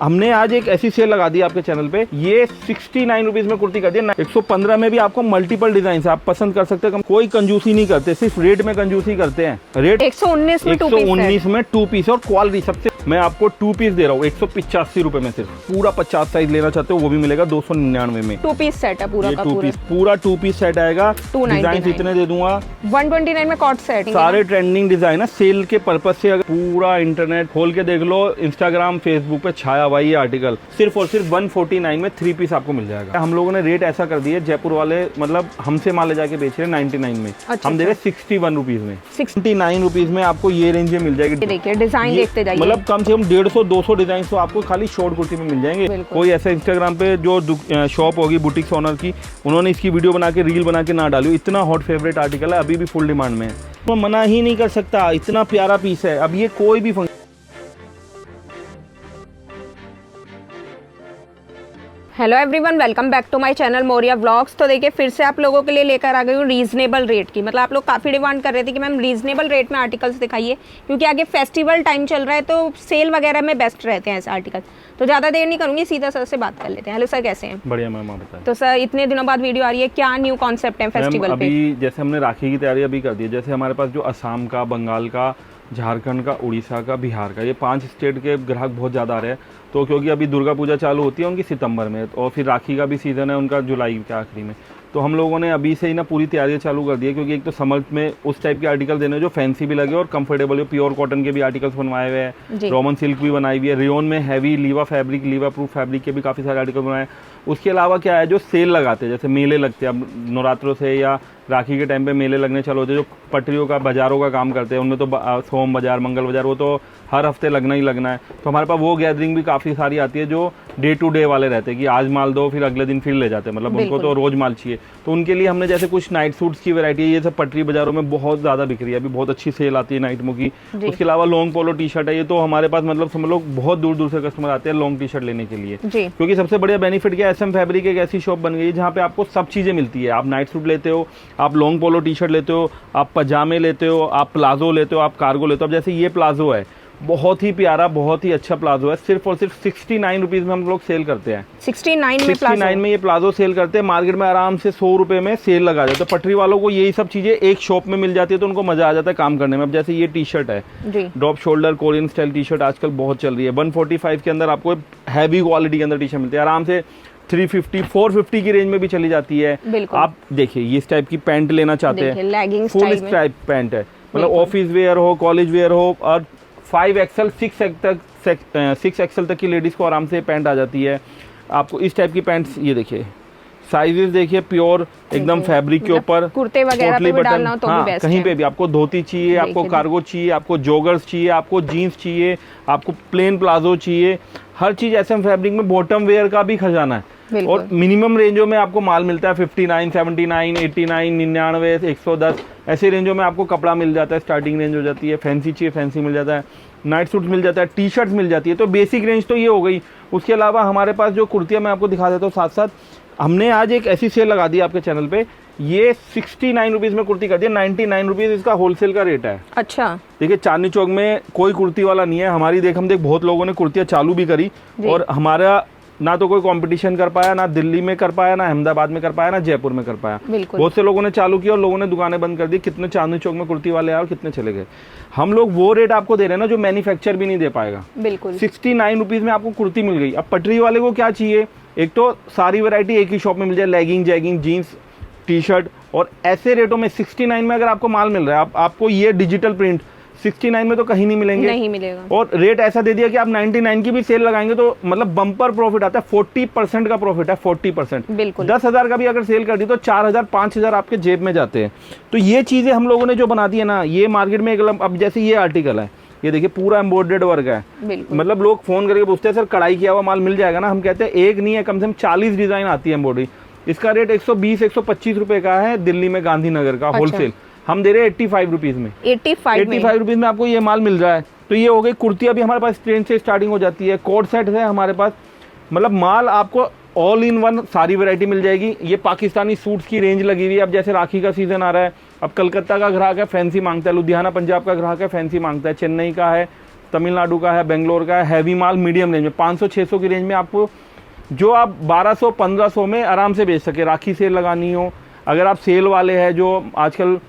हमने आज एक ऐसी सेल लगा दी आपके चैनल पे, ये 69 रुपीज में कुर्ती कर दिया। 115 में भी आपको मल्टीपल डिजाइन है, आप पसंद कर सकते हैं। कोई कंजूसी नहीं करते, सिर्फ रेट में कंजूसी करते हैं। रेट 119 में 2 पीस और क्वालिटी सबसे, मैं आपको 2 पीस दे रहा हूँ 185 रुपए में। सिर्फ पूरा 50 साइज लेना चाहते हो वो भी मिलेगा 299 में। 2 पीस सेट है पूरा का पूरा 2 पीस सेट आएगा। डिजाइन इतने दे दूंगा 129 में कॉट सेट, सारे ट्रेंडिंग डिजाइन है। सेल के पर्पज से अगर पूरा इंटरनेट खोल के देख लो, इंस्टाग्राम फेसबुक पे छाया हुआ ये आर्टिकल, सिर्फ और सिर्फ 149 में 3 पीस आपको मिल जाएगा। हम लोगों ने रेट ऐसा कर दिया, जयपुर वाले मतलब हमसे माल ले जाके बेच रहे 99 में, हम दे रहे 61 रुपीज में। 69 रुपीज में आपको ये रेंज में मिल जाएगी। देखिए डिजाइन देखते जाइए, मतलब कम से कम 150-200 डिजाइन तो आपको खाली शॉर्ट कुर्ती में मिल जाएंगे। कोई ऐसा इंस्टाग्राम पे जो शॉप होगी बुटीक ओनर की, उन्होंने इसकी वीडियो बना के रील बना के ना डाली। इतना हॉट फेवरेट आर्टिकल है, अभी भी फुल डिमांड में है, तो मना ही नहीं कर सकता। इतना प्यारा पीस है। अब ये कोई भी hello everyone, welcome back to my channel Moriya vlogs. तो देखिए फिर से आप लोगों के लिए लेकर आ गई हूँ रीजनेबल रेट की। मतलब आप लोग काफ़ी डिमांड कर रहे थे कि मैम रीजनेबल रेट में आर्टिकल्स दिखाइए, क्योंकि आगे फेस्टिवल टाइम चल रहा है तो सेल वगैरह में बेस्ट रहते हैं ऐसे आर्टिकल। तो ज़्यादा देर नहीं करूँगी, सीधा सर से बात कर लेते हैं। हेलो सर, कैसे हैं? बढ़िया मैम, आप बताएं। तो सर इतने दिनों बाद वीडियो आ रही है, क्या न्यू कॉन्सेप्ट है फेस्टिवल पे? अभी जैसे हमने राखी की तैयारी अभी कर दी है, जैसे हमारे पास जो असम का, बंगाल का, झारखंड का, उड़ीसा का, बिहार का, ये 5 स्टेट के ग्राहक बहुत ज़्यादा आ रहे हैं। तो क्योंकि अभी दुर्गा पूजा चालू होती है उनकी सितंबर में, और फिर राखी का भी सीज़न है उनका जुलाई के आखिरी में, तो हम लोगों ने अभी से ही ना पूरी तैयारियां चालू कर दी है। क्योंकि एक तो समर में उस टाइप के आर्टिकल देने जो फैंसी भी लगे और कंफर्टेबल हो। प्योर कॉटन के भी आर्टिकल्स बनवाए हुए हैं, रोमन सिल्क भी बनाई हुई है, रेयन में हैवी लीवा फैब्रिक, लीवा प्रूफ फैब्रिक के भी काफ़ी सारे आर्टिकल बनाए। उसके अलावा क्या है, जो सेल लगाते हैं, जैसे मेले लगते हैं अब नवरात्रों से या राखी के टाइम पे मेले लगने चालू होते हैं, जो पटरियों का बाजारों का काम करते हैं, उनमें तो सोम बाजार, मंगल बाजार, वो तो हर हफ्ते लगना ही लगना है। तो हमारे पास वो गैदरिंग भी काफ़ी सारी आती है जो डे टू डे वाले रहते हैं कि आज माल दो फिर अगले दिन फिर ले जाते हैं, मतलब उनको तो रोज माल चाहिए। तो उनके लिए हमने जैसे कुछ नाइट सूट्स की वैरायटी है, ये सब पटरी बाजारों में बहुत ज़्यादा बिक रही है, अभी बहुत अच्छी सेल आती है नाइट मो की। उसके अलावा लॉन्ग पोलो टी शर्ट है, ये तो हमारे पास मतलब समझ लो बहुत दूर दूर से कस्टमर आते हैं लॉन्ग टी शर्ट लेने के लिए। क्योंकि सबसे बढ़िया बेनिफिट क्या है, SM फैब्रिक एक ऐसी शॉप बन गई है जहाँ पे आपको सब चीज़ें मिलती है। आप नाइट सूट लेते हो, आप लॉन्ग पोलो टी शर्ट लेते हो, आप पजामे लेते हो, आप प्लाजो लेते हो, आप कार्गो लेते हो। अब जैसे ये प्लाजो है, बहुत ही प्यारा, बहुत ही अच्छा प्लाजो है, सिर्फ और सिर्फ 69 रुपीज में हम लोग सेल करते हैं। 69 में ये प्लाजो सेल करते हैं। मार्केट में आराम से 100 रुपए में सेल लगा देते हैं। तो पटरी वालों को यही सब चीजें एक शॉप में मिल जाती है, तो उनको मजा आ जाता है काम करने में। अब जैसे ये टी शर्ट है, drop shoulder Korean style T shirt आजकल बहुत चल रही है। 145 के अंदर आपको हैवी क्वालिटी के अंदर टी शर्ट मिलती है, आराम से 350-450 की रेंज में भी चली जाती है। आप देखिए ये इस टाइप की पैंट लेना चाहते हैं, फुल टाइप पैंट है, मतलब ऑफिस वेयर हो, कॉलेज वेयर हो, और 5XL 6XL तक की लेडीज को आराम से पैंट आ जाती है। आपको इस टाइप की पैंट्स, ये देखिए साइजेस देखिए, प्योर एकदम फैब्रिक के ऊपर, कुर्ते वगैरह पे भी डालना हो तो भी बेस्ट है। कहीं पे भी आपको धोती चाहिए, आपको कार्गो चाहिए, आपको जोगर्स चाहिए, आपको जीन्स चाहिए, आपको प्लेन प्लाजो चाहिए, हर चीज SM फैब्रिक में। बॉटम वेयर का भी खजाना है, और मिनिमम रेंजों में आपको माल मिलता है। 59, 79, 89, 99, 110 ऐसे रेंजों में आपको कपड़ा मिल जाता है। स्टार्टिंग रेंज हो जाती है। फैंसी चाहिए फैंसी मिल जाता है, नाइट सूट मिल जाता है, टी शर्ट्स मिल जाती है। तो बेसिक रेंज तो ये हो गई। उसके अलावा हमारे पास जो कुर्तियाँ मैं आपको दिखा देता हूँ साथ साथ, हमने आज एक ऐसी सेल लगा दी आपके चैनल पे, ये 69 रुपीज में कुर्ती कर दी है। 99 रुपीज इसका होलसेल का रेट है। अच्छा, देखिए चांदनी चौक में कोई कुर्ती वाला नहीं है। हमारी देख बहुत लोगों ने कुर्तियाँ चालू भी करी, और हमारा ना तो कोई कंपटीशन कर पाया, ना दिल्ली में कर पाया, ना अहमदाबाद में कर पाया, ना जयपुर में कर पाया। बहुत से लोगों ने चालू किया और लोगों ने दुकानें बंद कर दी। कितने चांदनी चौक में कुर्ती वाले आए और कितने चले गए। हम लोग वो रेट आपको दे रहे हैं ना जो मैन्युफैक्चर भी नहीं दे पाएगा। 69 रुपीज में आपको कुर्ती मिल गई। अब पटरी वाले को क्या चाहिए, एक तो सारी वैरायटी एक ही शॉप में मिल जाए, legging, jegging, jeans, T shirt, और ऐसे रेटों में 69 में अगर आपको माल मिल रहा है। आपको ये डिजिटल प्रिंट 69 में तो कहीं नहीं मिलेंगे, नहीं मिलेगा। और रेट ऐसा दे दिया कि आप 99 की भी सेल लगाएंगे तो मतलब बम्पर प्रॉफिट आता है। 40% का प्रॉफिट है, 40%। 10,000 का भी अगर सेल कर दी तो 4,000, 5,000 आपके जेब में जाते हैं। तो ये चीजें हम लोगों ने जो बना दी है ना, ये मार्केट में अब जैसे ये आर्टिकल है, ये देखिए पूरा एम्ब्रॉयडर्ड वर्क है। मतलब लोग फोन करके पूछते हैं सर कढ़ाई किया हुआ माल मिल जाएगा ना? हम कहते हैं एक नहीं है, कम से कम 40 डिजाइन आती है एम्ब्रॉयडरी। इसका रेट 120-125 रुपए का है दिल्ली में, गांधीनगर का होलसेल। हम दे रहे हैं 85 रुपीज में। 85 रुपीज में आपको ये माल मिल रहा है। तो ये हो गई कुर्ती। अभी हमारे पास ट्रेंड से स्टार्टिंग हो जाती है। कोट सेट है हमारे पास, मतलब माल आपको ऑल इन वन सारी वैरायटी मिल जाएगी। ये पाकिस्तानी सूट्स की रेंज लगी हुई है। अब जैसे राखी का सीजन आ रहा है, अब कलकत्ता का ग्राहक है फैंसी मांगता है, लुधियाना पंजाब का ग्राहक है फैंसी मांगता है, चेन्नई का है तमिलनाडु का है, बेंगलोर का है, हैवी माल मीडियम रेंज में 500-600 की रेंज में आपको, जो आप 1200-1500 में आराम से बेच सके। राखी सेल लगानी हो, अगर आप सेल वाले हैं जो आजकल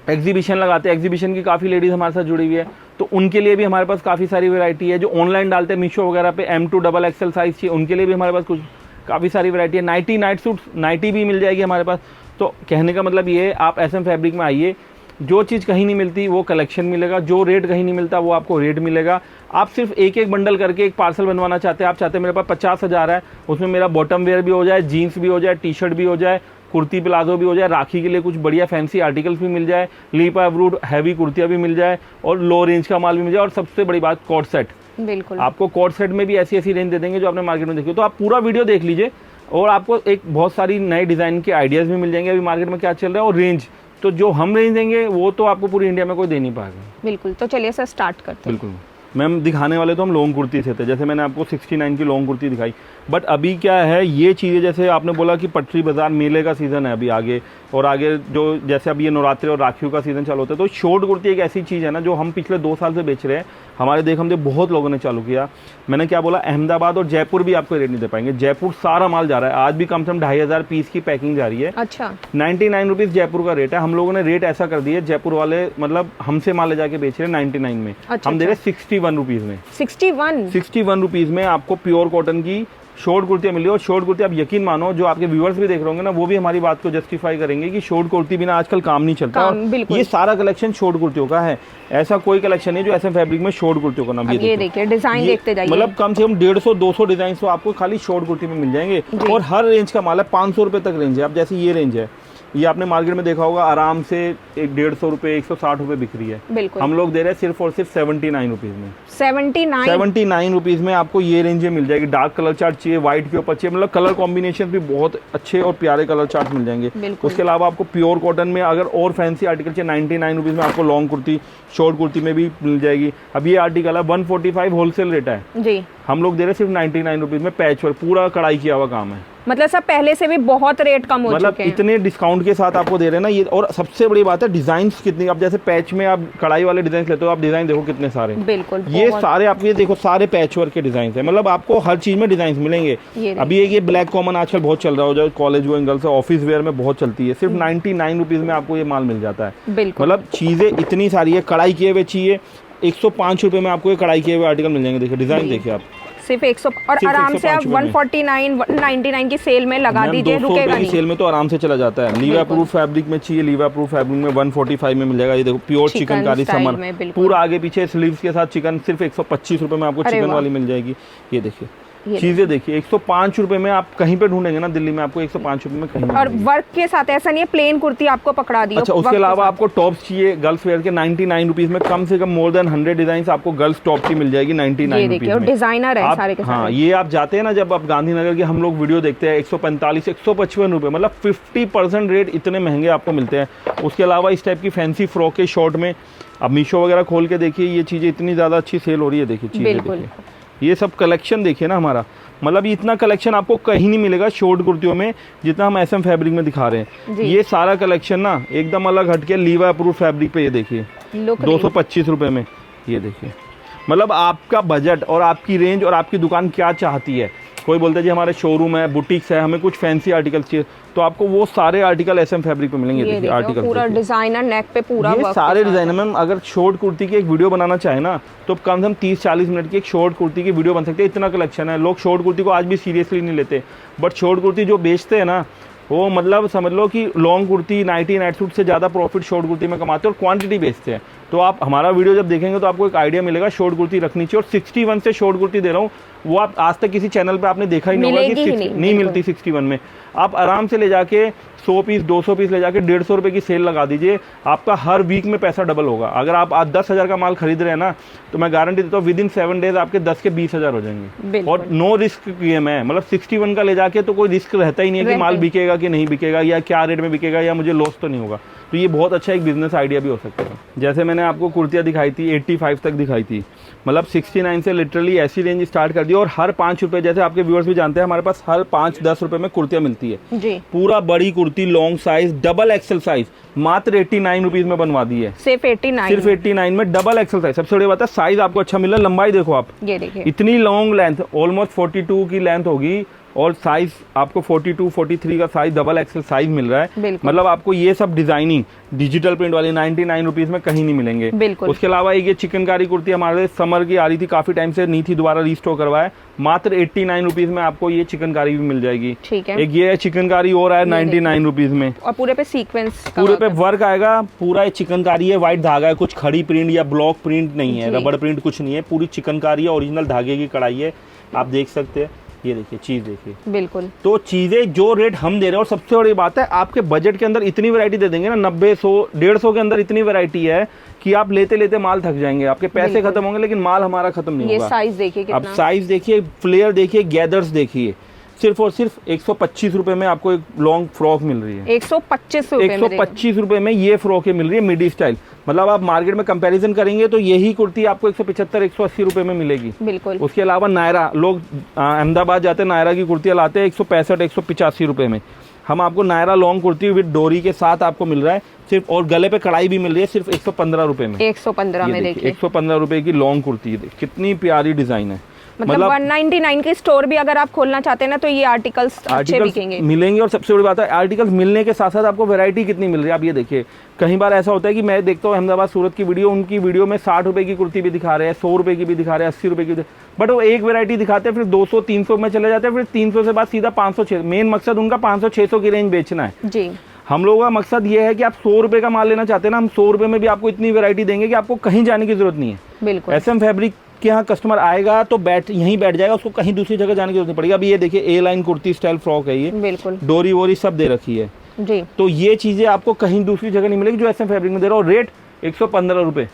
एग्जीबिशन लगाते हैं, एग्जीबिशन की काफ़ी लेडीज़ हमारे साथ जुड़ी हुई है, तो उनके लिए भी हमारे पास काफ़ी सारी वैरायटी है। जो ऑनलाइन डालते हैं मीशो वगैरह पे M2 डबल XL साइज़ चाहिए, उनके लिए भी हमारे पास कुछ काफ़ी सारी वैरायटी है। नाइटी, नाइट सूट, नाइटी भी मिल जाएगी हमारे पास। तो कहने का मतलब ये है, आप SM फैब्रिक में आइए, जो चीज़ कहीं नहीं मिलती वो कलेक्शन मिलेगा, जो रेट कहीं नहीं मिलता वो आपको रेट मिलेगा। आप सिर्फ एक एक बंडल करके एक पार्सल बनवाना चाहते हैं, आप चाहते हैं मेरे पास 50,000 है, उसमें मेरा बॉटम वेयर भी हो जाए, जीन्स भी हो जाए, टी शर्ट भी हो जाए, कुर्ती प्लाजो भी हो जाए, राखी के लिए कुछ बढ़िया फैंसी आर्टिकल्स भी मिल जाए, लीप एवरूड हैवी कुर्तियाँ भी मिल जाए, और लो रेंज का माल भी मिल जाए, और सबसे बड़ी बात कोट सेट। बिल्कुल, आपको कोट सेट में भी ऐसी ऐसी रेंज दे देंगे जो आपने मार्केट में देखी हो। तो आप पूरा वीडियो देख लीजिए और आपको एक बहुत सारी नए डिज़ाइन के आइडियाज़ भी मिल जाएंगे अभी मार्केट में क्या चल रहा है। और रेंज तो जो हम रेंज देंगे वो तो आपको पूरी इंडिया में कोई दे नहीं पाएगा। बिल्कुल, तो चलिए सर स्टार्ट करते हैं। बिल्कुल मैम, दिखाने वाले तो हम लॉन्ग कुर्ती से थे, जैसे मैंने आपको 69 की लॉन्ग कुर्ती दिखाई, बट अभी क्या है, ये चीज़ें जैसे आपने बोला कि पटरी बाजार मेले का सीज़न है अभी आगे, और आगे जो जैसे अभी ये नवरात्रि और राखियों का सीज़न चालू होता है, तो शॉर्ट कुर्ती एक ऐसी चीज़ है ना जो हम पिछले 2 साल से बेच रहे हैं। हमारे देख हमने बहुत लोगों ने चालू किया। मैंने क्या बोला, अहमदाबाद और जयपुर भी आपको रेट नहीं दे पाएंगे। जयपुर सारा माल जा रहा है, आज भी कम से कम 2500 पीस की पैकिंग जा रही है। अच्छा, 99 रुपीज़ जयपुर का रेट है। हम लोगों ने रेट ऐसा कर दिया, जयपुर वाले मतलब हमसे माल ले जाके बेच रहे हैं 99 में। अच्छा, हम दे रहे हैं 61 रुपीज़ में। 61 रुपीज़ में आपको प्योर कॉटन की शॉर्ट कुर्तियाँ मिली। और शॉर्ट कुर्ती आप यकीन मानो, जो आपके व्यूअर्स भी देख रहे होंगे ना, वो भी हमारी बात को जस्टिफाई करेंगे कि शॉर्ट कुर्ती बिना आजकल काम नहीं चलता। और ये सारा कलेक्शन शॉर्ट कुर्तियों का है, ऐसा कोई कलेक्शन नहीं जो SM फैब्रिक में शॉर्ट कुर्तियों का नाम। ये देखिए डिजाइन देखते जाइए, मतलब कम से कम 150-200 डिजाइन तो आपको खाली शॉर्ट कुर्ती में मिल जाएंगे। और हर रेंज का माल है, 500 रुपये तक रेंज है। अब जैसे ये रेंज है, ये आपने मार्केट में देखा होगा आराम से 150 रुपये 160 रुपये बिक रही है। बिल्कुल, हम लोग दे रहे हैं सिर्फ और सिर्फ 79 रुपीज़ में। 79 रुपीज़ में आपको ये रेंज में मिल जाएगी। डार्क कलर चार्ट चाहिए, व्हाइट के ऊपर चाहिए, मतलब कलर कॉम्बिनेशन भी बहुत अच्छे और प्यारे कलर चार्ट मिल जाएंगे। उसके अलावा आपको प्योर कॉटन में अगर और फैंसी आर्टिकल चाहिए, 99 रुपीज़ में आपको लॉन्ग कुर्ती शॉर्ट कुर्ती में भी मिल जाएगी। अब ये आर्टिकल है 145 होलसेल रेट है जी, हम लोग दे रहे हैं सिर्फ 99 रुपीज़ में। पैच वर्क पूरा कढ़ाई किया हुआ काम है। मतलब सब पहले से भी बहुत रेट कम हो चुके हैं, इतने डिस्काउंट के साथ आपको दे रहे हैं ना ये। और सबसे बड़ी बात है डिजाइन कितनी, अब जैसे पैच में आप कढ़ाई वाले डिजाइन लेते हो, आप डिजाइन देखो कितने सारे। बिल्कुल, ये सारे आप ये देखो सारे पैच वर्क के डिजाइन है, मतलब आपको हर चीज में डिजाइन मिलेंगे। अभी ये ब्लैक कॉमन आजकल बहुत चल रहा हो, जो college going girls office where में बहुत चलती है, सिर्फ 99 रुपीज में आपको ये माल मिल जाता है। मतलब चीजें इतनी सारी है। कढ़ाई किए हुए चाहिए 105 रुपये में आपको ये कढ़ाई किए हुए आर्टिकल मिल जाएंगे। देखिए डिजाइन देखिए आप, सिर्फ 100 और आराम से आप 149 199 की सेल में लगा दीजिए, रुकेगा नहीं। सेल में तो आराम से चला जाता है। लीवा प्रूफ फैब्रिक में चाहिए, लीवा प्रूफ फैब्रिक में 145 में मिल जाएगा। ये देखो प्योर चिकनकारी समर, पूरा आगे पीछे स्लीव्स के साथ चिकन, सिर्फ 125 रुपये में आपको चिकन वाली मिल जाएगी। ये देखिए चीजें देखिए, 105 रुपये में आप कहीं पे ढूंढेंगे ना दिल्ली में, आपको 105 रुपये में कहीं। और वर्क के साथ ऐसा नहीं है प्लेन कुर्ती आपको पकड़ा दी। अच्छा, उसके अलावा आपको टॉप्स चाहिए गर्ल्स वेयर के 99 रुपीज में, कम से कम मोर देन 100 डिजाइन आपको गर्ल्स टॉप की मिल जाएगी 99 रुपीज में। डिजाइनर है सारे के सारे। हाँ, ये आप जाते हैं ना, जब आप गांधीनगर के हम लोग वीडियो देखते हैं 145 155 रुपये, मतलब 50% रेट इतने महंगे आपको मिलते हैं। उसके अलावा इस टाइप की फैंसी फ्रॉक के शॉर्ट में अब मीशो वगैरह खोल के देखिए, ये चीजें इतनी ज्यादा अच्छी सेल हो रही है। देखिए चीजें देखिए, ये सब कलेक्शन देखिए ना हमारा, मतलब इतना कलेक्शन आपको कहीं नहीं मिलेगा शॉर्ट कुर्तियों में जितना हम SM फैब्रिक में दिखा रहे हैं। ये सारा कलेक्शन ना एकदम अलग हटके लीवा अप्रूव फैब्रिक पे, ये देखिए 225 रुपये में। ये देखिए, मतलब आपका बजट और आपकी रेंज और आपकी दुकान क्या चाहती है। कोई बोलता है जी हमारे शोरूम है, बुटीक्स है, हमें कुछ फैंसी आर्टिकल चाहिए, तो आपको वो सारे आर्टिकल SM फैब्रिक पे मिलेंगे। देखिए आर्टिकल पूरा डिजाइनर, नेक पे पूरा ये सारे डिजाइन है मैम। अगर शॉर्ट कुर्ती की एक वीडियो बनाना चाहे ना, तो कम से कम 30-40 मिनट की एक शॉर्ट कुर्ती की वीडियो बन सकती है। इतना कलेक्शन है। लोग शॉर्ट कुर्ती को आज भी सीरियसली नहीं लेते, बट शॉर्ट कुर्ती जो बेचते हैं ना, वो मतलब समझ लो कि long kurti, nighty, night suit से ज़्यादा प्रॉफिट शॉर्ट कुर्ती में कमाते हैं और क्वांटिटी बेचते हैं। तो आप हमारा वीडियो जब देखेंगे तो आपको एक आइडिया मिलेगा शॉर्ट कुर्ती रखनी चाहिए। और 61 से शॉर्ट कुर्ती दे रहा हूँ, वो आप आज तक किसी चैनल पे आपने देखा ही नहीं होगा कि नहीं मिलती 61 में। आप आराम से ले जाके 100 पीस 200 पीस ले जाके 150 रुपये की सेल लगा दीजिए, आपका हर वीक में पैसा डबल होगा। अगर आप आज 10,000 का माल खरीद रहे हैं ना, तो मैं गारंटी देता हूँ विद इन 7 डेज आपके 10 के 20,000 हो जाएंगे। और नो रिस्क गेम है, मतलब 61 का ले जाके तो कोई रिस्क रहता ही नहीं है कि माल बिकेगा कि नहीं बिकेगा, या क्या रेट में बिकेगा, या मुझे लॉस तो नहीं होगा। तो ये बहुत अच्छा एक बिजनेस आइडिया भी हो सकता है। जैसे मैंने आपको कुर्तियाँ दिखाई थी 85 तक दिखाई थी, मतलब 69 से लिटरली ऐसी रेंज स्टार्ट कर दी। और हर 5 रुपये, जैसे आपके व्यूअर्स भी जानते हैं, हमारे पास हर 5-10 रुपये में कुर्तियाँ मिलती है जी। पूरा बड़ी kurti long size double XL size मात्र 89 रुपीज़ में बनवा दी है। सिर्फ 89 में डबल एक्सल साइज। सबसे बड़ी बात है साइज आपको अच्छा मिल रहा है। लंबाई देखो आप, ये देखिए इतनी लॉन्ग लेंथ, ऑलमोस्ट 42 की लेंथ होगी और साइज आपको 42, 43 का साइज डबल एक्सल साइज मिल रहा है। मतलब आपको ये सब डिजाइनिंग डिजिटल प्रिंट वाली 99 रुपीज़ में कहीं नहीं मिलेंगे। उसके अलावा एक ये चिकनकारी कुर्ती हमारे समर की आ रही थी, काफी टाइम से नहीं थी, दोबारा रीस्टॉक करवाया, मात्र 89 रुपीज़ में आपको ये चिकनकारी भी मिल जाएगी। ठीक है। एक ये चिकनकारी और आया 99 रुपीज़ में, और पूरे पे सीक्वेंस, पूरे पे वर्क आएगा। पूरा ये चिकनकारी है, व्हाइट धागा है, कुछ खड़ी प्रिंट या ब्लॉक प्रिंट नहीं है, रबड़ प्रिंट कुछ नहीं है, पूरी चिकनकारी है, ओरिजिनल धागे की कढ़ाई है। आप देख सकते हैं, ये देखिए चीज देखिए, बिल्कुल। तो चीजें जो रेट हम दे रहे हैं, और सबसे बड़ी बात है आपके बजट के अंदर इतनी वैरायटी दे देंगे ना, 90, 100, 150 के अंदर इतनी वैरायटी है कि आप लेते लेते माल थक जाएंगे, आपके पैसे खत्म होंगे लेकिन माल हमारा खत्म नहीं होगा। ये साइज देखिए कितना, अब साइज देखिए, फ्लेयर देखिए, गैदर्स देखिए, सिर्फ और सिर्फ 125 रुपए में आपको एक लॉन्ग फ्रॉक मिल रही है। 125 रुपए में, 125 रुपए में ये फ्रॉक मिल रही है मिडी स्टाइल। मतलब आप मार्केट में कंपैरिजन करेंगे तो यही कुर्ती आपको 175, 180 रुपए में मिलेगी। बिल्कुल। उसके अलावा नायरा, लोग अहमदाबाद जाते हैं, नायरा की कुर्तियाँ लाते हैं 165, 185 रुपए में। हम आपको नायरा लॉन्ग कुर्ती विद डोरी के साथ आपको मिल रहा है सिर्फ, और गले पे कढ़ाई भी मिल रही है सिर्फ 115 रुपए में। 115 में देखिए, 115 रुपए की लॉन्ग कुर्ती, कितनी प्यारी डिजाइन है। मतलब 199 के स्टोर भी अगर आप खोलना चाहते हैं ना, तो ये आर्टिकल्स अच्छे बिकेंगे, मिलेंगे। और सबसे बड़ी बात है आर्टिकल्स मिलने के साथ साथ आपको वैरायटी कितनी मिल रही है। आप ये देखिए, कई बार ऐसा होता है कि मैं देखता हूँ अहमदाबाद सूरत की वीडियो, उनकी वीडियो में 60 रुपए की कुर्ती भी दिखा रहे हैं, 100 रुपए की भी दिखा रहे हैं, 80 रुपए की, बट वो एक वैरायटी दिखाते हैं, फिर 200, 300 में चले जाते हैं, फिर 300 से बाद सीधा 500, 600। मेन मकसद उनका 500, 600 की रेंज बेचना है जी। हम लोगों का मकसद ये है कि आप 100 रुपए का माल लेना चाहते हैं ना, हम 100 रुपए में भी आपको इतनी वैरायटी देंगे कि आपको कहीं जाने की जरूरत नहीं है। बिल्कुल। SM फैब्रिक के यहाँ कस्टमर आएगा तो यहीं बैठ जाएगा, उसको कहीं दूसरी जगह जाने की जरूरत नहीं पड़ेगी। अभी ये देखिए A line kurti style frock है, ये बिल्कुल डोरी वोरी सब दे रखी है जी। तो ये चीजें आपको कहीं दूसरी जगह नहीं मिलेगी जो SM फैब्रिक में दे रहा हूँ। रेट 115 रुपए,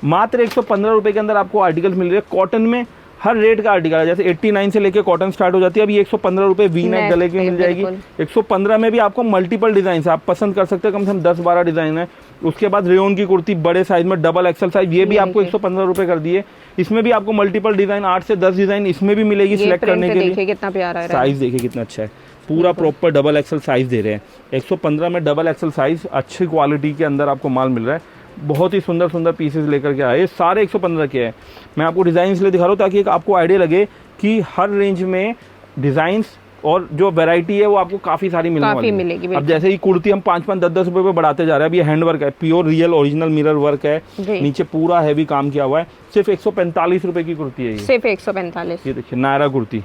मात्र 115 रुपए के अंदर आपको आर्टिकल्स मिल रहे हैं। कॉटन में हर रेट का आर्टिकल है, जैसे 89 से लेके कॉटन स्टार्ट हो जाती है। अभी 115 रुपए वी नेक गले की मिल जाएगी। 115 में भी आपको मल्टीपल डिजाइन आप पसंद कर सकते हैं, कम से कम 10-12 डिजाइन है। उसके बाद रेयन की कुर्ती बड़े साइज में डबल एक्सल साइज, ये भी आपको 115 रुपए कर दिए। इसमें भी आपको मल्टीपल डिजाइन 8 से 10 डिजाइन इसमें भी मिलेगी सिलेक्ट करने के लिए। कितना प्यारा है, साइज देखिए कितना अच्छा है, पूरा प्रॉपर डबल एक्सल साइज दे रहे हैं। 115 में डबल एक्सल साइज अच्छी क्वालिटी के अंदर आपको माल मिल रहा है। बहुत ही सुंदर सुंदर पीसेस लेकर के आए, सारे 115 के हैं। मैं आपको डिज़ाइन इसलिए दिखा रहा हूँ ताकि एक आपको आइडिया लगे कि हर रेंज में डिज़ाइंस और जो वैरायटी है वो आपको काफ़ी सारी मिलने वाली है। अब जैसे ही कुर्ती हम 5-5, 10-10 रुपए पे बढ़ाते जा रहे हैं। अब ये हैंड वर्क है, pure real original mirror work है, नीचे पूरा हैवी काम किया हुआ है। सिर्फ 145 रुपए की कुर्ती है ये, सिर्फ 145। ये देखिए नायरा कुर्ती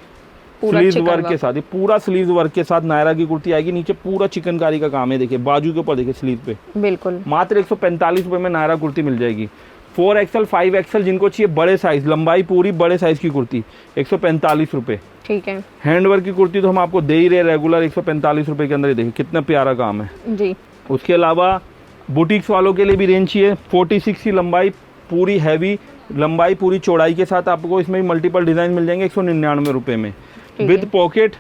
स्लीव वर्क के साथ, पूरा स्लीव वर्क के साथ नायरा की कुर्ती आएगी। नीचे पूरा चिकनकारी का काम है, देखिए बाजू के ऊपर देखिए स्लीव पे, बिल्कुल। मात्र 145 रुपए में नायरा कुर्ती मिल जाएगी। 4XL 5XL जिनको चाहिए बड़े साइज, लंबाई पूरी बड़े साइज की कुर्ती 145 रुपए। ठीक है। हैंड वर्क की कुर्ती तो हम आपको दे ही रहे रेगुलर 145 रुपए के अंदर। ही देखिए कितना प्यारा काम है जी। उसके अलावा बुटीक्स वालों के लिए भी रेंज चाहिए, 46 की लंबाई, पूरी हैवी लंबाई, पूरी चौड़ाई के साथ आपको इसमें मल्टीपल डिजाइन मिल जाएंगे 199 रुपए में, विद पॉकेट,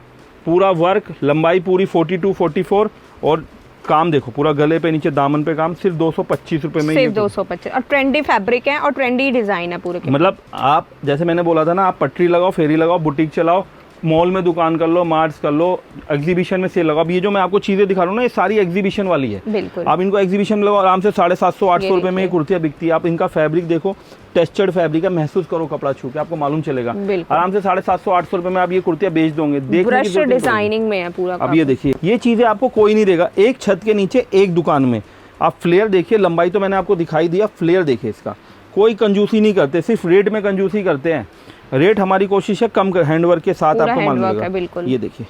पूरा वर्क, लंबाई पूरी 42, 44 और काम देखो पूरा गले पे नीचे दामन पे काम, सिर्फ 225 रुपए में। सिर्फ 225 और ट्रेंडी फैब्रिक है और ट्रेंडी डिजाइन है पूरे के। मतलब आप जैसे मैंने बोला था ना, आप पटरी लगाओ, फेरी लगाओ, बुटीक चलाओ, मॉल में दुकान कर लो, मार्ट्स कर लो, एग्जीबिशन में सेल लगाओ। अब ये जो मैं आपको चीजें दिखा रहा हूँ ना, ये सारी एग्जीबिशन वाली है। बिल्कुल। आप इनको एग्जीबिशन में लगाओ, आराम से 750-800 रुपए में ये कुर्तियाँ बिकती है। आप इनका फैब्रिक देखो, टेक्सचर्ड फैब्रिक है, महसूस करो कपड़ा छू के, आपको मालूम चलेगा। आराम से 750-800 रुपए में आप ये कुर्तियाँ बेच दोगे। ब्रश डिजाइनिंग में है पूरा। अब ये देखिए, ये चीजें आपको कोई नहीं देगा। एक छत के नीचे एक दुकान में आप फ्लेयर देखिए, लंबाई तो मैंने आपको दिखाई दिया, फ्लेयर देखिए इसका, कोई कंजूसी नहीं करते, सिर्फ रेट में कंजूसी करते हैं। रेट हमारी कोशिश है कम कर, हैंडवर्क के साथ आपको माल मिलेगा। ये देखिए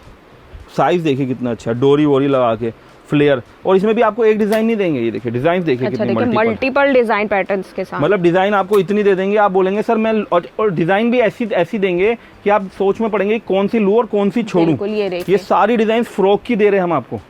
साइज देखिए कितना अच्छा, डोरी वोरी लगा के फ्लेयर, और इसमें भी आपको एक डिजाइन नहीं देंगे। ये देखिए डिजाइन देखिए कितने मल्टीपल डिजाइन पैटर्न्स के साथ, मतलब डिजाइन आपको इतनी दे देंगे, आप बोलेंगे सर मैं, और डिजाइन भी ऐसी देंगे कि आप सोच में पड़ेंगे कौन सी लूं और कौन सी छोड़ूं। ये सारी डिजाइन फ्रॉक की दे रहे हैं हम आपको,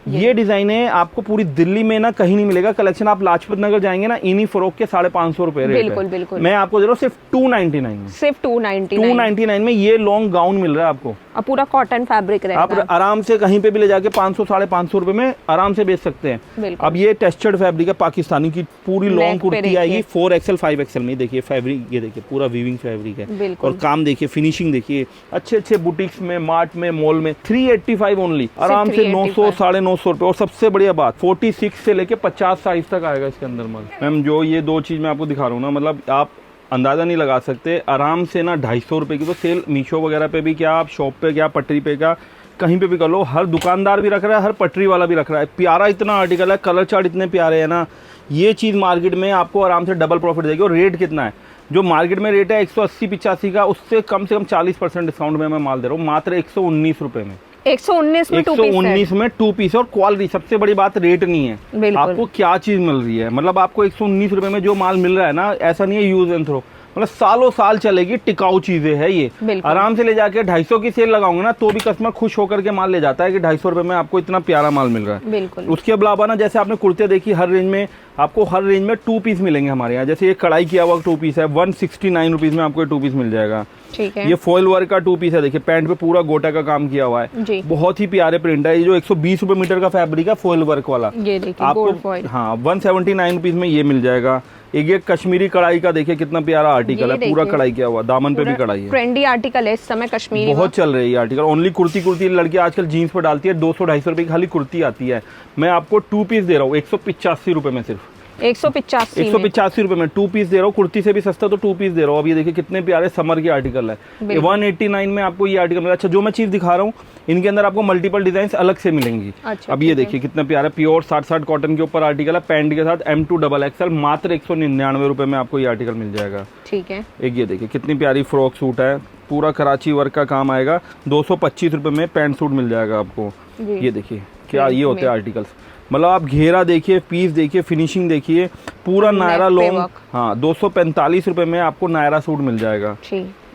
ये डिजाइन है, आपको पूरी दिल्ली में ना कहीं नहीं मिलेगा कलेक्शन। आप लाजपत नगर जाएंगे ना, इन्हीं फ्रॉक के 550 रुपए रेट बिल्कुल है। बिल्कुल। मैं आपको दे रहा हूँ सिर्फ 299 में, सिर्फ 299 299 में ये लॉन्ग गाउन मिल रहा है आपको। और पूरा कॉटन फैब्रिक आप रहेगा। आराम से कहीं पे भी ले जाके 500 550 रुपए में आराम से बेच सकते हैं। बिल्कुल। अब ये टेक्सचर्ड फैब्रिक है पाकिस्तानी की, पूरी नेक लॉन्ग पे कुर्ती देखिए। आएगी 4XL 5XL में। देखिए फैब्रिक, ये देखिए पूरा वीविंग फैब्रिक है। बिल्कुल। और काम देखिए, फिनिशिंग देखिए, अच्छे अच्छे बुटीक्स में, मार्ट में, मॉल में 385 ओनली, आराम से 900 950 रुपए। और सबसे बढ़िया बात 46 से लेके 50 साइज तक आएगा इसके अंदर माल। मैम जो ये दो चीज मैं आपको दिखा रहा हूँ ना, मतलब आप अंदाजा नहीं लगा सकते। आराम से ना 250 रुपए की तो सेल मीशो वगैरह पे भी, क्या आप शॉप पे, क्या पटरी पे, क्या कहीं पे भी कर लो, हर दुकानदार भी रख रहा है, हर पटरी वाला भी रख रहा है। प्यारा इतना आर्टिकल है, कलर चार्ट इतने प्यारे हैं ना, ये चीज़ मार्केट में आपको आराम से डबल प्रॉफिट देगी। और रेट कितना है, जो मार्केट में रेट है 180-85 का, उससे कम से कम 40% डिस्काउंट में मैं माल दे रहा हूँ मात्र 119 रुपए में। 119 में 119 में 2 पीस। और क्वालिटी, सबसे बड़ी बात रेट नहीं है, बिल्कुल। आपको क्या चीज मिल रही है। मतलब आपको 119 रुपए में जो माल मिल रहा है ना, ऐसा नहीं है यूज एंड थ्रो, मतलब सालों साल चलेगी, टिकाऊ चीजें है ये। आराम से ले जाके 250 की सेल लगाऊंगे ना, तो भी कस्टमर खुश होकर के माल ले जाता है कि 250 रुपए में आपको इतना प्यारा माल मिल रहा है। बिल्कुल। उसके अलावा ना, जैसे आपने कुर्ते देखी, हर रेंज में आपको, हर रेंज में 2 पीस मिलेंगे हमारे यहाँ। जैसे ये कढ़ाई किया हुआ 2 पीस है, 169 रुपीज में आपको 2 पीस मिल जाएगा। ठीक है। ये फॉइल वर्क का 2 पीस है, देखिए पैंट पे पूरा गोटा का काम किया हुआ है जी। बहुत ही प्यारे प्रिंट है। ये जो 120 रुपए मीटर का फैब्रिक है फॉइल वर्क वाला, ये देखिए गोल्ड फॉइल। हाँ 179 रुपीज में ये मिल जाएगा। एक ये कश्मीरी कढ़ाई का देखिए कितना प्यारा आर्टिकल है, पूरा कढ़ाई किया हुआ, दामन पे भी कढ़ाई है। ट्रेंडी आर्टिकल है इस समय कश्मीरी, बहुत चल रही है आर्टिकल। ओनली कुर्ती लड़की आजकल जीन्स पर डालती है, 200-250 रुपए की खाली कुर्ती आती है। मैं आपको 2 पीस दे रहा हूँ 185 रुपए में, सिर्फ 185 रुपए में 2 पीस दे रहा हूँ। कुर्ती से भी सस्ता तो 2 पीस दे रहा हूँ। अब ये देखिए कितने प्यारे समर के आर्टिकल है। 189 में आपको ये आर्टिकल मिला। अच्छा, जो मैं चीज दिखा रहा हूँ, इनके अंदर आपको मल्टीपल डिजाइन अलग से मिलेंगी। अच्छा, अब ये देखिए कितना प्यारा प्योर 60 कॉटन के ऊपर आर्टिकल है, पैंट के साथ M2XXL, मात्र 199 रुपए में आपको ये आर्टिकल मिल जाएगा। ठीक है। एक ये देखिए कितनी प्यारी फ्रॉक सूट है, पूरा कराची वर्क का काम आएगा, 225 रुपए में पैंट सूट मिल जाएगा आपको। ये देखिए क्या ये होते हैं आर्टिकल्स, मतलब आप घेरा देखिए, पीस देखिए, फिनिशिंग देखिए, पूरा नायरा लॉन्ग। हाँ 245 रुपए में आपको नायरा सूट मिल जाएगा।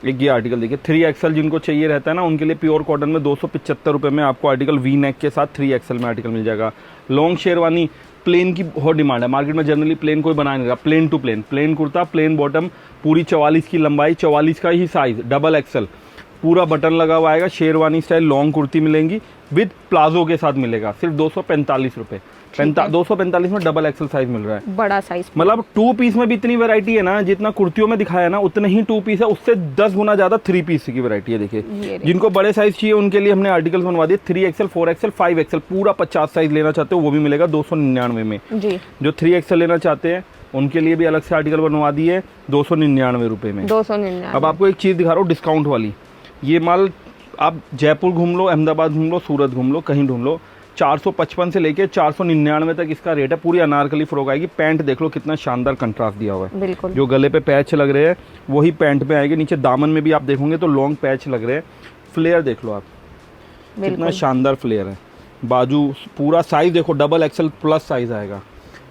एक ये आर्टिकल देखिए 3XL जिनको चाहिए रहता है ना, उनके लिए प्योर कॉटन में 275 रुपए में आपको आर्टिकल वी नेक के साथ 3XL में आर्टिकल मिल जाएगा। लॉन्ग शेरवानी प्लेन की बहुत डिमांड है मार्केट में, जनरली प्लेन कोई बना नहीं रहा। Plain to plain, plain kurta, plain bottom, पूरी 44 की लंबाई, 44 का ही साइज, XXL, पूरा बटन लगा हुआ आएगा। शेरवानी स्टाइल लॉन्ग कुर्ती मिलेंगी विद प्लाजो के साथ मिलेगा, सिर्फ 245 रुपए। 245 में XXL साइज मिल रहा है, बड़ा साइज। मतलब 2 पीस में भी इतनी वैरायटी है ना, जितना कुर्तियों में दिखाया ना उतने ही 2 पीस है, उससे 10 गुना ज्यादा 3 पीस की वैरायटी है। देखिए जिनको बड़े साइज चाहिए उनके लिए हमने आर्टिकल बनवा दिए 3XL, 4XL, 5XL, पूरा 50 साइज लेना चाहते हो वो भी मिलेगा 299 में जी। जो 3XL लेना चाहते हैं उनके लिए भी अलग से आर्टिकल बनवा दिए 299 रुपए में। 299। अब आपको एक चीज दिखा रहा हूँ डिस्काउंट वाली, ये माल आप जयपुर घूम लो, अहमदाबाद घूम लो, सूरत घूम लो, कहीं ढूंढ लो, 455 से लेके 499 तक इसका रेट है। पूरी अनारकली फ्रॉक आएगी। पैंट देख लो कितना शानदार कंट्रास्ट दिया हुआ है, बिल्कुल। जो गले पे पैच लग रहे हैं वही पैंट पे आएंगे। नीचे दामन में भी आप देखोगे तो लॉन्ग पैच लग रहे हैं। फ्लेयर देख लो आप, कितना शानदार फ्लेयर है। बाजू पूरा साइज देखो, XXL प्लस साइज आएगा।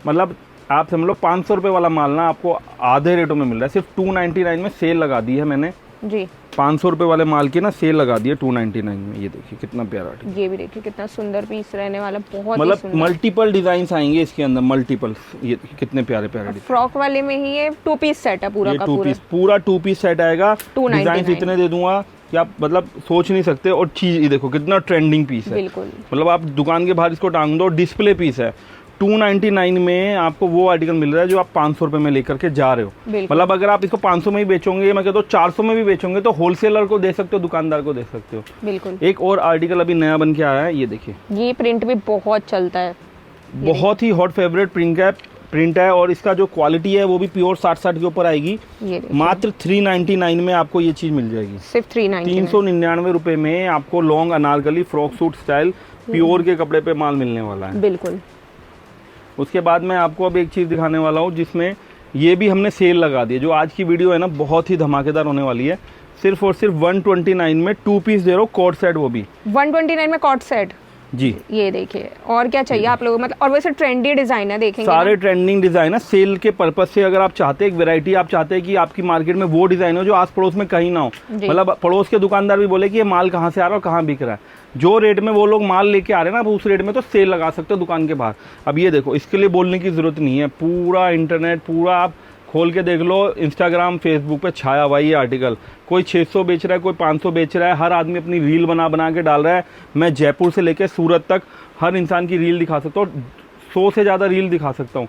मतलब आप समझ लो 500 रुपये वाला माल ना आपको आधे रेटों में मिल रहा है। सिर्फ 299 में सेल लगा दी है मैंने जी। 500 रुपये वाले माल की ना सेल लगा दी है 299 में। ये देखिए कितना प्यारा, ये भी देखिए कितना सुंदर पीस रहने वाला, बहुत मतलब मल्टीपल डिजाइन आएंगे इसके अंदर, मल्टीपल। ये कितने प्यारे प्यारे फ्रॉक वाले में ही ये 2 पीस सेट है पूरा का पूरा 2 पीस सेट आएगा। डिजाइन इतने दे दूंगा कि आप मतलब सोच नहीं सकते। और चीज ये देखो कितना ट्रेंडिंग पीस है, मतलब आप दुकान के बाहर इसको टांग दो, डिस्प्ले पीस है। 299 में आपको वो आर्टिकल मिल रहा है जो आप 500 रुपए में लेकर के जा रहे हो। मतलब अगर आप इसको 500 में ही बेचोगे, मैं कहता हूँ 400 में भी बेचोगे, तो होलसेलर को दे सकते हो, दुकानदार को दे सकते हो। बिल्कुल। एक और आर्टिकल अभी नया बन के आया है, ये देखिए, ये प्रिंट भी बहुत चलता है, बहुत ही हॉट फेवरेट प्रिंट है। और इसका जो क्वालिटी है वो भी प्योर 60 के ऊपर आएगी। मात्र 399 में आपको ये चीज मिल जाएगी, सिर्फ 399 रुपए में आपको long Anarkali frock suit style pure के कपड़े पे माल मिलने वाला है। बिल्कुल। उसके बाद मैं आपको अब एक चीज़ दिखाने वाला हूँ जिसमें ये भी हमने सेल लगा दी है। जो आज की वीडियो है ना बहुत ही धमाकेदार होने वाली है। सिर्फ और सिर्फ 129 में 2 पीस दे रहा हूँ, कोट सेट, वो भी 129 में कोट सेट। जी। ये देखिए, और क्या चाहिए आप लोगों को, मतलब और वैसे ट्रेंडी डिजाइन है, देखेंगे सारे ना? ट्रेंडिंग डिजाइन है। सेल के पर्पज से अगर आप चाहते हैं एक वैरायटी, आप चाहते हैं कि आपकी मार्केट में वो डिजाइन हो जो आस पड़ोस में कहीं ना हो, जी। मतलब पड़ोस के दुकानदार भी बोले कि ये माल कहाँ से आ रहा है और कहाँ बिक रहा है, जो रेट में वो लोग माल लेके आ रहे हैं ना, आप उस रेट में तो सेल लगा सकते हो दुकान के बाहर। अब ये देखो, इसके लिए बोलने की जरूरत नहीं है, पूरा इंटरनेट पूरा आप खोल के देख लो, इंस्टाग्राम फेसबुक पे छाया हुआ ये आर्टिकल। कोई 600 बेच रहा है, कोई 500 बेच रहा है, हर आदमी अपनी रील बना बना के डाल रहा है। मैं जयपुर से लेकर सूरत तक हर इंसान की रील दिखा सकता हूँ, 100 से ज़्यादा रील दिखा सकता हूँ।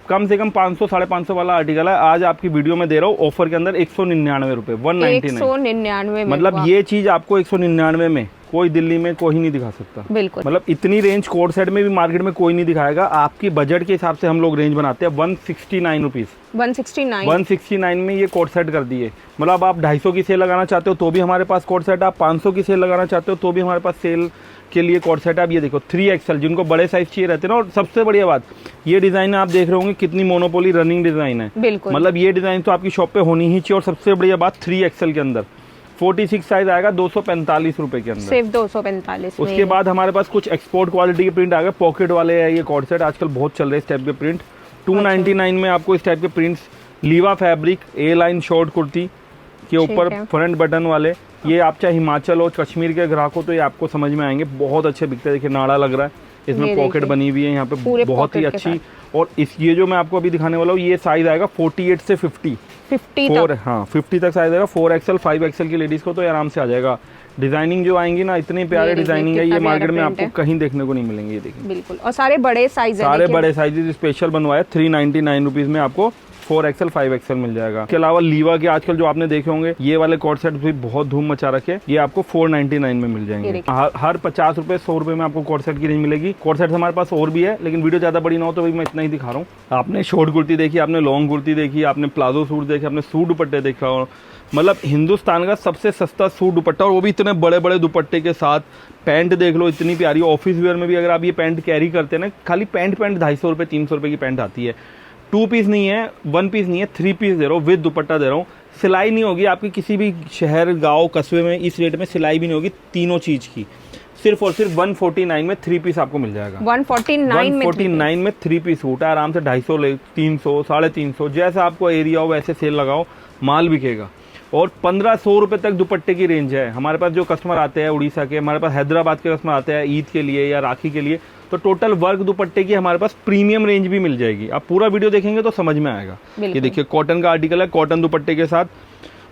कम से कम 500 550 वाला आर्टिकल है, आज आपकी वीडियो में दे रहा हूँ ऑफर के अंदर 199 रुपये, 199। 199 में, मतलब वाह। ये चीज़ आपको 199 में कोई दिल्ली में कोई नहीं दिखा सकता। बिल्कुल, मतलब इतनी रेंज कोड सेट में भी मार्केट में कोई नहीं दिखाएगा। आपकी बजट के हिसाब से हम लोग रेंज बनाते हैं। 169 रुपीज़, 169 में ये कोड सेट कर दिए। मतलब आप 250 की सेल लगाना चाहते हो तो भी हमारे पास कोड सेट है, आप 500 की सेल लगाना चाहते हो तो भी हमारे पास सेल के लिए कोड सेट है। आप ये देखो 3XL, जिनको बड़े साइज चाहिए रहते हैं ना। और सबसे बढ़िया बात, ये डिज़ाइन आप देख रहे होंगे कितनी मोनोपोली रनिंग डिज़ाइन है। बिल्कुल, मतलब ये डिज़ाइन तो आपकी शॉप पे होनी ही चाहिए। और सबसे बढ़िया बात 3XL के अंदर 46 साइज आएगा 245 रुपए के अंदर, सिर्फ 245 में। उसके बाद हमारे पास कुछ एक्सपोर्ट क्वालिटी के प्रिंट आ गए, पॉकेट वाले है ये कॉर्ड सेट, आजकल बहुत चल रहे हैं इस टाइप के प्रिंट। 299 में आपको इस टाइप के प्रिंट्स, लीवा फैब्रिक, ए लाइन शॉर्ट कुर्ती के ऊपर है। फ्रंट बटन वाले। ये आप चाहे हिमाचल और कश्मीर के ग्राहक हो तो ये आपको समझ में आएंगे, बहुत अच्छे बिकते हैं। देखिए नाड़ा लग रहा है, इसमें ये पॉकेट देखिए, बनी हुई है यहाँ पे, पूरे बहुत ही पॉकेट के अच्छी। और इस ये जो मैं आपको अभी दिखाने वाला हूँ ये साइज आएगा 48 से 50 तक। हाँ 50 तक साइज आएगा। 4XL 5XL की लेडीज को तो ये आराम से आ जाएगा। डिजाइनिंग जो आएंगी ना, इतने प्यारे ये देखिए, डिजाइनिंग है, कितना ये मार्केट में प्यारा आपको print कहीं देखने को नहीं मिलेंगे। ये देखिए बिल्कुल, और सारे बड़े साइज है, सारे देखिए। बड़े साइजेस स्पेशल बनवाए। 399 रुपीज में आपको 4XL 5XL मिल जाएगा। इसके अलावा लीवा के आजकल जो आपने देखे होंगे ये वाले कॉर्ड सेट भी बहुत धूम मचा रखे, ये आपको 499 में मिल ये जाएंगे। देखिए। हर 50 रुपए 100 रुपए में आपको कॉर्ड सेट की रेंज मिलेगी। कॉर्ड सेट हमारे पास और भी है, लेकिन वीडियो ज्यादा बड़ी ना हो तो भाई मैं इतना ही दिखा रहा हूँ। आपने शॉर्ट कुर्ती देखी, आपने लॉन्ग कुर्ती देखी, आपने प्लाजो सूट देखे, आपने सूट दुपट्टे देखा, और मतलब हिंदुस्तान का सबसे सस्ता सूट दुपट्टा, और वो भी इतने बड़े बड़े दुपट्टे के साथ। पैंट देख लो इतनी प्यारी, ऑफिस वेयर में भी अगर आप ये पैंट कैरी करते हैं ना, खाली पैंट 250 रुपये 300 रुपये की पैंट आती है। 2 पीस नहीं है, 1 पीस नहीं है, 3 पीस दे रहा हूँ, विद दुपट्टा दे रहा हूँ। सिलाई नहीं होगी आपकी किसी भी शहर गांव कस्बे में, इस रेट में सिलाई भी नहीं होगी तीनों चीज़ की। सिर्फ और सिर्फ 149 में 3 पीस आपको मिल जाएगा। 149 में 3 पीस सूट है, आराम से 250 ले, 300 350 जैसा आपको एरिया हो वैसे सेल लगाओ, माल बिकेगा। और 1500 रुपये तक दुपट्टे की रेंज है। हमारे पास जो कस्टमर आते हैं उड़ीसा के, हमारे पास हैदराबाद के कस्टमर आते हैं ईद के लिए या राखी के लिए, तो टोटल वर्क दुपट्टे की हमारे पास प्रीमियम रेंज भी मिल जाएगी। आप पूरा वीडियो देखेंगे तो समझ में आएगा। ये देखिए कॉटन का आर्टिकल है, कॉटन दुपट्टे के साथ।